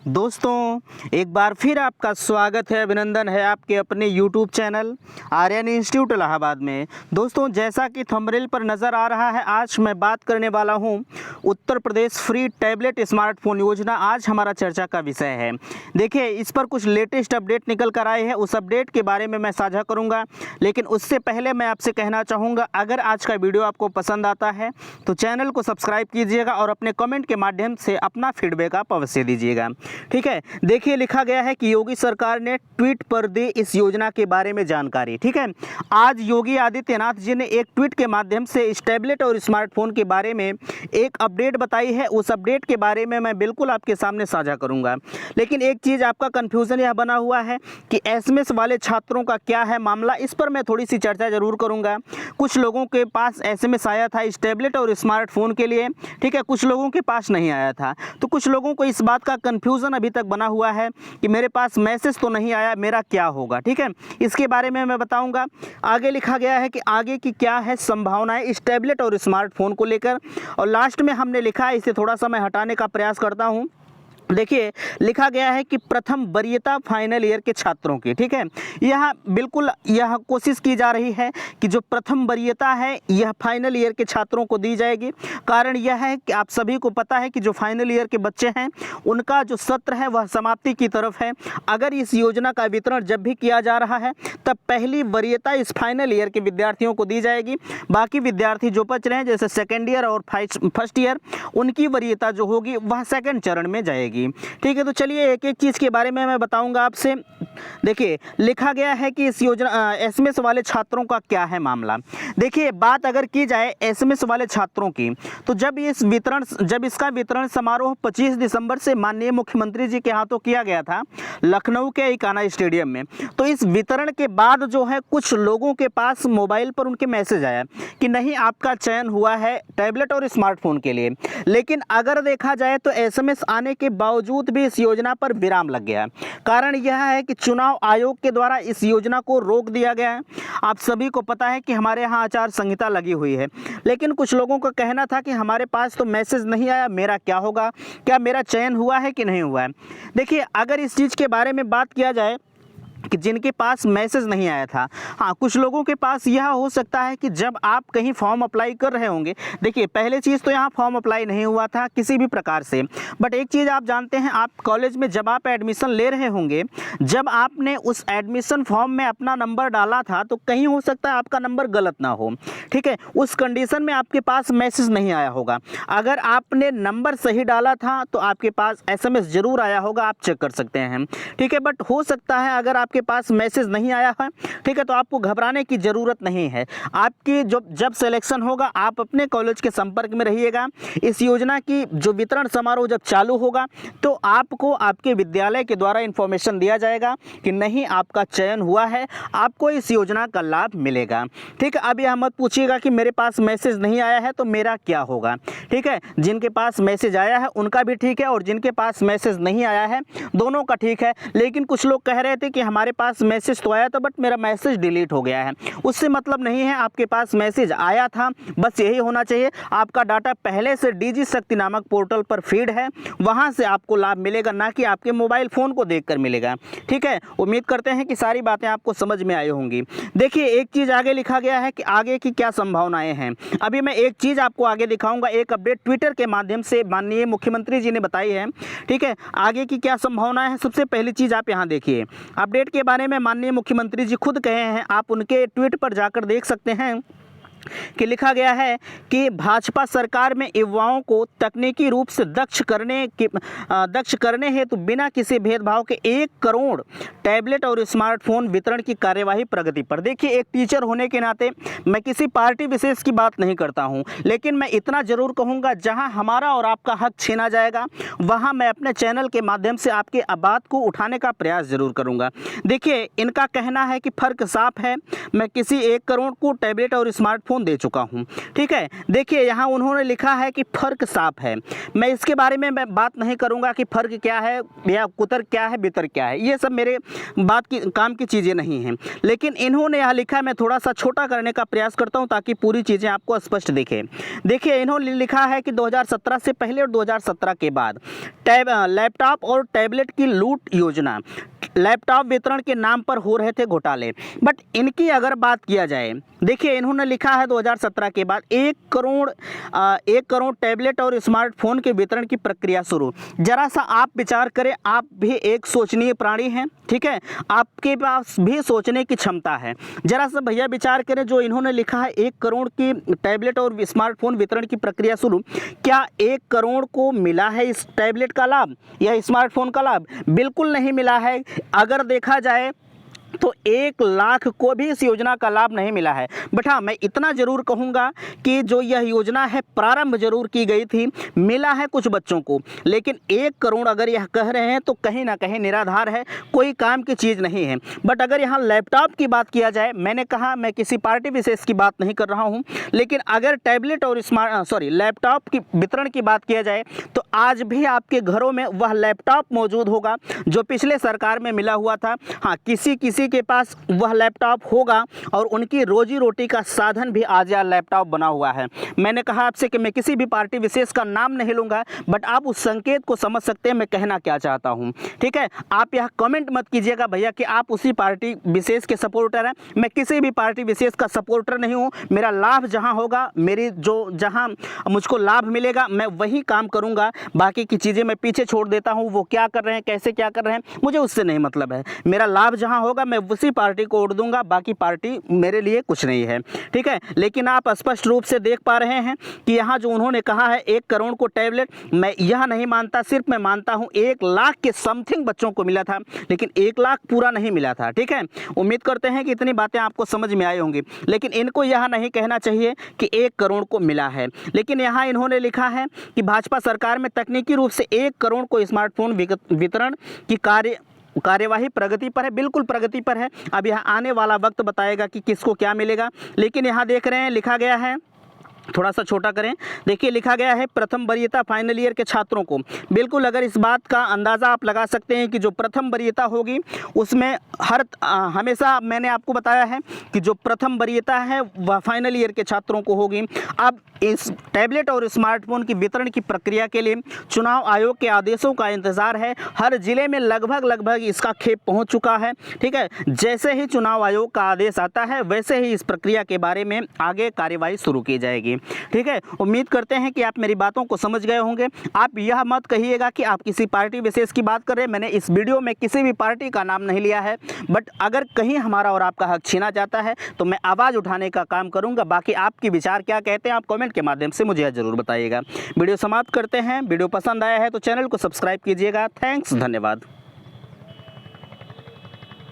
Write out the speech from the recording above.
दोस्तों, एक बार फिर आपका स्वागत है, अभिनंदन है आपके अपने YouTube channel Aryan institute Allahabad में। दोस्तों, जैसा कि थंबनेल पर नज़र आ रहा है, आज मैं बात करने वाला हूं Uttar Pradesh free tablet smartphone योजना। आज हमारा चर्चा का विषय है। देखिए, इस पर कुछ लेटेस्ट अपडेट निकल कर आए हैं, उस अपडेट के बारे में मैं साझा करूँगा। लेकिन उससे पहले मैं आपसे कहना चाहूँगा, अगर आज का वीडियो आपको पसंद आता है तो चैनल को सब्सक्राइब कीजिएगा और अपने कमेंट के माध्यम से अपना फीडबैक आप अवश्य दीजिएगा। ठीक है, देखिए, लिखा गया है कि योगी सरकार ने ट्वीट पर दी इस योजना के बारे में जानकारी। ठीक है, आज योगी आदित्यनाथ जी ने एक ट्वीट के माध्यम से इस टैबलेट और स्मार्टफोन के बारे में एक अपडेट बताई है। उस अपडेट के बारे में मैं बिल्कुल आपके सामने साझा करूंगा। लेकिन एक चीज़ आपका कन्फ्यूज़न यह बना हुआ है कि एसएमएस वाले छात्रों का क्या है मामला, इस पर मैं थोड़ी सी चर्चा जरूर करूँगा। कुछ लोगों के पास एसएमएस आया था इस टैबलेट और स्मार्टफोन के लिए, ठीक है, कुछ लोगों के पास नहीं आया था। तो कुछ लोगों को इस बात का कन्फ्यूज़न अभी तक बना हुआ है कि मेरे पास मैसेज तो नहीं आया, मेरा क्या होगा। ठीक है, इसके बारे में मैं बताऊंगा। आगे लिखा गया है कि आगे की क्या है संभावनाएं इस टैबलेट और स्मार्टफोन को लेकर, और लास्ट में हमने लिखा है, इसे थोड़ा सा मैं हटाने का प्रयास करता हूं। देखिए, लिखा गया है कि प्रथम वरीयता फाइनल ईयर के छात्रों की। ठीक है, यह बिल्कुल यह कोशिश की जा रही है कि जो प्रथम वरीयता है यह फाइनल ईयर के छात्रों को दी जाएगी। कारण यह है कि आप सभी को पता है कि जो फाइनल ईयर के बच्चे हैं उनका जो सत्र है वह समाप्ति की तरफ है। अगर इस योजना का वितरण जब भी किया जा रहा है तब पहली वरीयता इस फाइनल ईयर के विद्यार्थियों को दी जाएगी। बाकी विद्यार्थी जो बच रहे हैं, जैसे सेकेंड ईयर और फर्स्ट ईयर, उनकी वरीयता जो होगी वह सेकेंड चरण में जाएगी। ठीक है, तो चलिए एक एक चीज़ के बारे में मैं बताऊंगा आपसे। देखिए, लिखा गया है कि इस योजना एसएमएस वाले छात्रों का क्या है मामला। देखिए, बात अगर की जाए एसएमएस वाले छात्रों की, तो जब इसका वितरण समारोह 25 दिसंबर से माननीय मुख्यमंत्री जी के हाथों किया गया था लखनऊ के इकाना स्टेडियम में, तो इस वितरण के बाद जो है कुछ लोगों के पास मोबाइल पर उनके मैसेज आया कि नहीं, आपका चयन हुआ है टैबलेट और स्मार्टफोन के लिए। लेकिन अगर देखा जाए तो एसएमएस आने के बावजूद भी इस योजना पर विराम लग गया। कारण यह है कि चुनाव आयोग के द्वारा इस योजना को रोक दिया गया है। आप सभी को पता है कि हमारे यहाँ आचार संहिता लगी हुई है, लेकिन कुछ लोगों का कहना था कि हमारे पास तो मैसेज नहीं आया, मेरा क्या होगा, क्या मेरा चयन हुआ है कि नहीं हुआ है। देखिए, अगर इस चीज़ के बारे में बात किया जाए कि जिनके पास मैसेज नहीं आया था, हाँ, कुछ लोगों के पास यह हो सकता है कि जब आप कहीं फॉर्म अप्लाई कर रहे होंगे। देखिए, पहले चीज़ तो यहाँ फॉर्म अप्लाई नहीं हुआ था किसी भी प्रकार से, बट एक चीज़ आप जानते हैं, आप कॉलेज में जब आप एडमिशन ले रहे होंगे, जब आपने उस एडमिशन फॉर्म में अपना नंबर डाला था तो कहीं हो सकता है आपका नंबर गलत ना हो। ठीक है, उस कंडीशन में आपके पास मैसेज नहीं आया होगा। अगर आपने नंबर सही डाला था तो आपके पास एसएमएस जरूर आया होगा, आप चेक कर सकते हैं। ठीक है, बट हो सकता है अगर आपके पास मैसेज नहीं आया है, ठीक है, तो आपको घबराने की ज़रूरत नहीं है। आपकी जब सिलेक्शन होगा, आप अपने कॉलेज के संपर्क में रहिएगा। इस योजना की जो वितरण समारोह जब चालू होगा तो आपको आपके विद्यालय के द्वारा इन्फॉर्मेशन दिया जाएगा कि नहीं, आपका चयन हुआ है, आपको इस योजना का लाभ मिलेगा। ठीक है, अब यह मत पूछिएगा कि मेरे पास मैसेज नहीं आया है तो मेरा क्या होगा। ठीक है, जिनके पास मैसेज आया है उनका भी ठीक है, और जिनके पास मैसेज नहीं आया है दोनों का ठीक है। लेकिन कुछ लोग कह रहे थे कि हमारे पास मैसेज तो आया था बट मेरा मैसेज डिलीट हो गया है। उससे मतलब नहीं है, आपके पास मैसेज आया था, बस यही होना चाहिए। आपका डाटा पहले से डीजी शक्ति नामक पोर्टल पर फीड है, वहां से आपको लाभ मिलेगा, ना कि आपके मोबाइल फ़ोन को देखकर मिलेगा। ठीक है, उम्मीद करते हैं कि सारी बातें आपको समझ में आई होंगी। देखिए, एक चीज़ आगे लिखा गया है कि आगे की क्या संभावनाएं हैं। अभी मैं एक चीज़ आपको आगे दिखाऊंगा, एक अपडेट ट्विटर के माध्यम से माननीय मुख्यमंत्री जी ने बताई है। ठीक है, आगे की क्या संभावनाएं हैं, सबसे पहली चीज़ आप यहाँ देखिए। अपडेट के बारे में माननीय मुख्यमंत्री जी खुद कहे हैं, आप उनके ट्वीट पर जाकर देख सकते हैं कि लिखा गया है कि भाजपा सरकार में युवाओं को तकनीकी रूप से दक्ष करने हेतु बिना किसी भेदभाव के 1 करोड़ टैबलेट और स्मार्टफोन वितरण की कार्यवाही प्रगति पर। देखिए, एक टीचर होने के नाते मैं किसी पार्टी विशेष की बात नहीं करता हूं, लेकिन मैं इतना जरूर कहूंगा, जहां हमारा और आपका हक छीना जाएगा वहां मैं अपने चैनल के माध्यम से आपके बात को उठाने का प्रयास जरूर करूंगा। देखिए, इनका कहना है कि फ़र्क साफ है, मैं किसी 1 करोड़ को टैबलेट और स्मार्टफोन स्मार्टफोन दे चुका हूँ। ठीक है, देखिए यहाँ उन्होंने लिखा है कि फ़र्क साफ है। मैं इसके बारे में मैं बात नहीं करूँगा कि फ़र्क क्या है या कुतर क्या है बितर क्या है, ये सब मेरे बात की काम की चीज़ें नहीं हैं। लेकिन इन्होंने यहाँ लिखा है, मैं थोड़ा सा छोटा करने का प्रयास करता हूँ ताकि पूरी चीज़ें आपको स्पष्ट दिखें। देखिए इन्होंने लिखा है कि 2017 से पहले और 2017 के बाद लैपटॉप और टैबलेट की लूट योजना, लैपटॉप वितरण के नाम पर हो रहे थे घोटाले। बट इनकी अगर बात किया जाए, देखिए इन्होंने लिखा है 2017 के बाद 1 करोड़ टैबलेट और स्मार्टफोन के वितरण की प्रक्रिया शुरू। जरा सा आप विचार करें, आप भी एक सोचनीय प्राणी हैं, ठीक है, आपके पास भी सोचने की क्षमता है। जरा सा भैया विचार करें, जो इन्होंने लिखा है 1 करोड़ की टैबलेट और स्मार्टफोन वितरण की प्रक्रिया शुरू, क्या 1 करोड़ को मिला है इस टैबलेट का लाभ या स्मार्टफोन का लाभ? बिल्कुल नहीं मिला है। अगर देखा जाए तो 1 लाख को भी इस योजना का लाभ नहीं मिला है। बट हाँ, मैं इतना ज़रूर कहूँगा कि जो यह योजना है प्रारंभ जरूर की गई थी, मिला है कुछ बच्चों को, लेकिन 1 करोड़ अगर यह कह रहे हैं तो कहीं ना कहीं निराधार है, कोई काम की चीज़ नहीं है। बट अगर यहाँ लैपटॉप की बात किया जाए, मैंने कहा मैं किसी पार्टी विशेष की बात नहीं कर रहा हूँ, लेकिन अगर टैबलेट और लैपटॉप की वितरण की बात किया जाए तो आज भी आपके घरों में वह लैपटॉप मौजूद होगा जो पिछले सरकार में मिला हुआ था। हाँ, किसी के पास वह लैपटॉप होगा और उनकी रोजी रोटी का साधन भी आज यह लैपटॉप बना हुआ है। मैंने कहा आपसे कि मैं किसी भी पार्टी विशेष का नाम नहीं लूंगा, बट आप उस संकेत को समझ सकते हैं मैं कहना क्या चाहता हूं। ठीक है, आप यह कमेंट मत कीजिएगा भैया कि आप उसी पार्टी विशेष के सपोर्टर हैं। मैं किसी भी पार्टी विशेष का सपोर्टर नहीं हूं। मेरा लाभ जहां होगा, मेरी जहां मुझको लाभ मिलेगा, मैं वही काम करूंगा। बाकी की चीज़ें मैं पीछे छोड़ देता हूं, वो क्या कर रहे हैं, कैसे क्या कर रहे हैं, मुझे उससे नहीं मतलब है। मेरा लाभ जहां होगा मैं उसी पार्टी को वोट दूंगा, बाकी पार्टी मेरे लिए कुछ नहीं है। ठीक है, लेकिन आप स्पष्ट रूप से देख पा रहे हैं कि यहाँ जो उन्होंने कहा है 1 करोड़ को टैबलेट, मैं यह नहीं मानता, सिर्फ मैं मानता हूँ 1 लाख के समथिंग बच्चों को मिला था, लेकिन 1 लाख पूरा नहीं मिला था। ठीक है, उम्मीद करते हैं कि इतनी बातें आपको समझ में आई होंगी। लेकिन इनको यह नहीं कहना चाहिए कि 1 करोड़ को मिला है। लेकिन यहाँ इन्होंने लिखा है कि भाजपा सरकार में तकनीकी रूप से 1 करोड़ को स्मार्टफोन वितरण की कार्यवाही प्रगति पर है। बिल्कुल प्रगति पर है। अब यह आने वाला वक्त बताएगा कि किसको क्या मिलेगा। लेकिन यहाँ देख रहे हैं लिखा गया है, थोड़ा सा छोटा करें, देखिए लिखा गया है प्रथम वरीयता फाइनल ईयर के छात्रों को। बिल्कुल, अगर इस बात का अंदाज़ा आप लगा सकते हैं कि जो प्रथम वरीयता होगी उसमें हमेशा मैंने आपको बताया है कि जो प्रथम वरीयता है वह फाइनल ईयर के छात्रों को होगी। अब इस टैबलेट और स्मार्टफोन की वितरण की प्रक्रिया के लिए चुनाव आयोग के आदेशों का इंतज़ार है। हर जिले में लगभग इसका खेप पहुंच चुका है। ठीक है, जैसे ही चुनाव आयोग का आदेश आता है वैसे ही इस प्रक्रिया के बारे में आगे कार्यवाही शुरू की जाएगी। ठीक है, उम्मीद करते हैं कि आप मेरी बातों को समझ गए होंगे। आप यह मत कहिएगा कि आप किसी पार्टी विशेष की बात कर रहे हैं। मैंने इस वीडियो में किसी भी पार्टी का नाम नहीं लिया है, बट अगर कहीं हमारा और आपका हक छीना जाता है तो मैं आवाज़ उठाने का काम करूंगा। बाकी आपके विचार क्या कहते हैं, आप कमेंट के माध्यम से मुझे जरूर बताइएगा। वीडियो समाप्त करते हैं। वीडियो पसंद आया है तो चैनल को सब्सक्राइब कीजिएगा। थैंक्स, धन्यवाद।